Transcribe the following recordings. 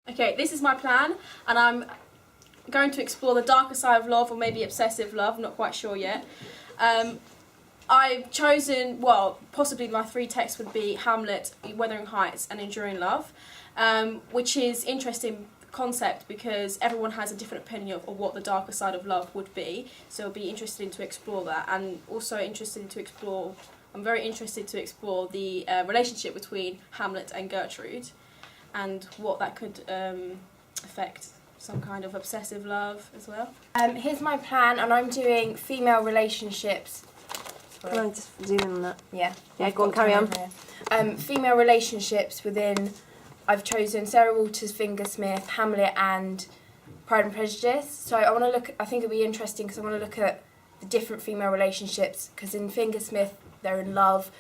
Okay, this is my plan, and I'm going to explore the darker side of love, or maybe obsessive love, not quite sure yet. I've chosen, well, possibly my 3 texts would be Hamlet, Wuthering Heights, and Enduring Love, which is interesting concept because everyone has a different opinion of what the darker side of love would be, so it'll be interesting to explore that, and also I'm very interested to explore the relationship between Hamlet and Gertrude and what that could affect some kind of obsessive love as well. Here's my plan, and I'm doing female relationships. Can I just zoom in on that? Yeah. Yeah, go on, carry on. Female relationships within, I've chosen Sarah Walters, Fingersmith, Hamlet and Pride and Prejudice. So I think it'll be interesting because I want to look at the different female relationships, because in Fingersmith they're in love,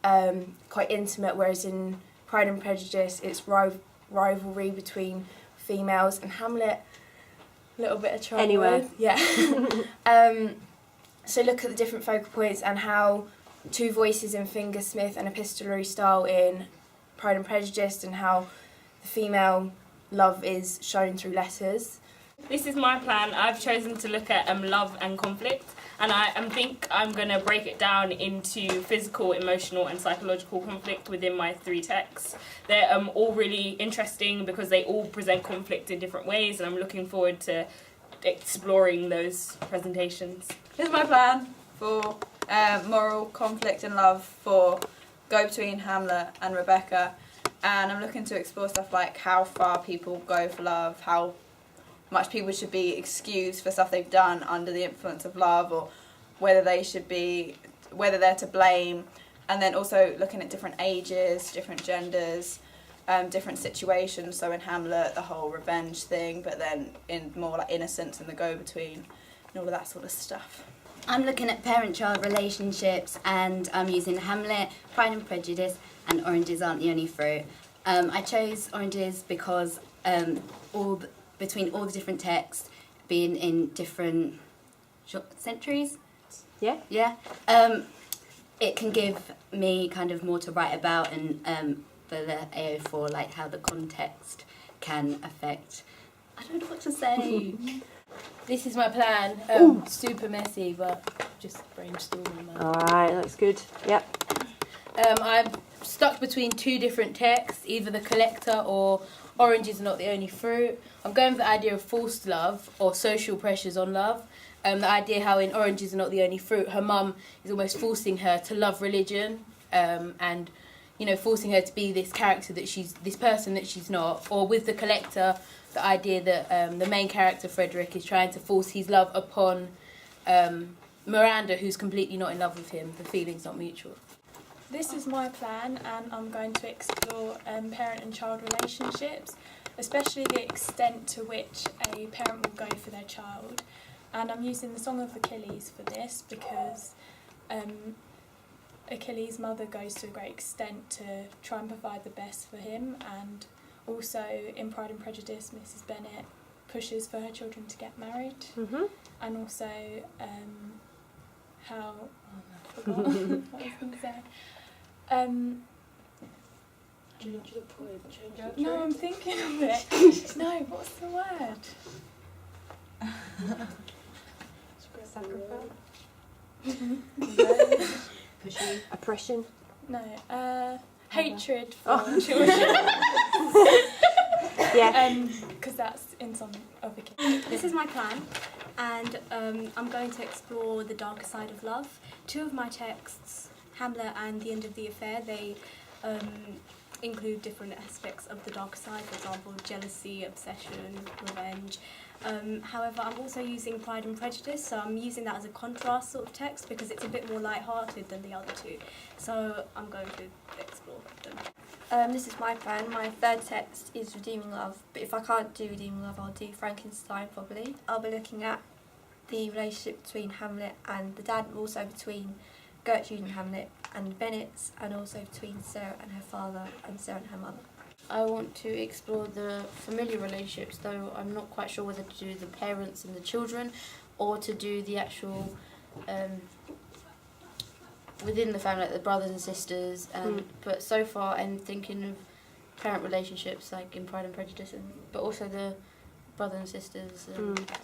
quite intimate, whereas in Pride and Prejudice it's rivalry between females, and Hamlet, a little bit of trouble. Anywhere. Yeah. So look at the different focal points and how 2 voices in Fingersmith and epistolary style in Pride and Prejudice, and how the female love is shown through letters. This is my plan. I've chosen to look at love and conflict, and I think I'm going to break it down into physical, emotional and psychological conflict within my 3 texts. They're all really interesting because they all present conflict in different ways, and I'm looking forward to exploring those presentations. Here's my plan for moral conflict and love for Go Between Hamlet and Rebecca, and I'm looking to explore stuff like how far people go for love, how much people should be excused for stuff they've done under the influence of love, or whether they're to blame, and then also looking at different ages, different genders, different situations. So in Hamlet, the whole revenge thing, but then in more like innocence and the go-between and all of that sort of stuff. I'm looking at parent-child relationships, and I'm using Hamlet, Pride and Prejudice, and Oranges Aren't the Only Fruit. I chose Oranges because between all the different texts being in different centuries, Yeah? it can give me kind of more to write about, and for the AO4, like how the context can affect. I don't know what to say. This is my plan. Super messy, but just brainstorming. Alright, that's good. Yep. I'm stuck between 2 different texts, either The Collector or Oranges Are Not the Only Fruit. I'm going for the idea of forced love or social pressures on love. The idea how in Oranges Are Not the Only Fruit, her mum is almost forcing her to love religion, and forcing her to be this character this person that she's not. Or with The Collector, the idea that the main character, Frederick, is trying to force his love upon Miranda, who's completely not in love with him. The feeling's not mutual. This is my plan, and I'm going to explore parent and child relationships, especially the extent to which a parent will go for their child. And I'm using the Song of Achilles for this because Achilles' mother goes to a great extent to try and provide the best for him, and also in Pride and Prejudice, Mrs. Bennet pushes for her children to get married, and also how... I forgot what I was going to say. No, I'm thinking of it. No, what's the word? Pushy. Oppression. No, hatred for children. Yeah. Because that's in Song of Achilles. This is my plan, and I'm going to explore the darker side of love. 2 of my texts, Hamlet and The End of the Affair, they include different aspects of the darker side, for example, jealousy, obsession, revenge. However, I'm also using Pride and Prejudice, so I'm using that as a contrast sort of text because it's a bit more light-hearted than the other 2. So I'm going to explore them. This is my plan. My 3rd text is Redeeming Love, but if I can't do Redeeming Love, I'll do Frankenstein probably. I'll be looking at the relationship between Hamlet and the dad, and also between Gertrude and Hamlet and Bennet's, and also between Sarah and her father and Sarah and her mother. I want to explore the familiar relationships, though I'm not quite sure whether to do the parents and the children or to do the actual within the family, like the brothers and sisters. But so far I'm thinking of parent relationships, like in Pride and Prejudice, but also the brother and sisters.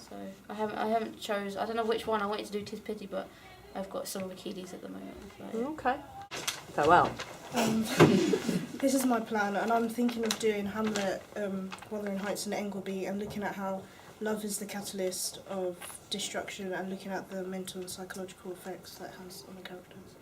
So I haven't chose. I don't know which one I wanted to do. 'Tis Pity, but I've got Song of Achilles at the moment. Okay. Farewell. This is my plan, and I'm thinking of doing Hamlet, Wuthering Heights and Engleby, and looking at how love is the catalyst of destruction, and looking at the mental and psychological effects that has on the characters.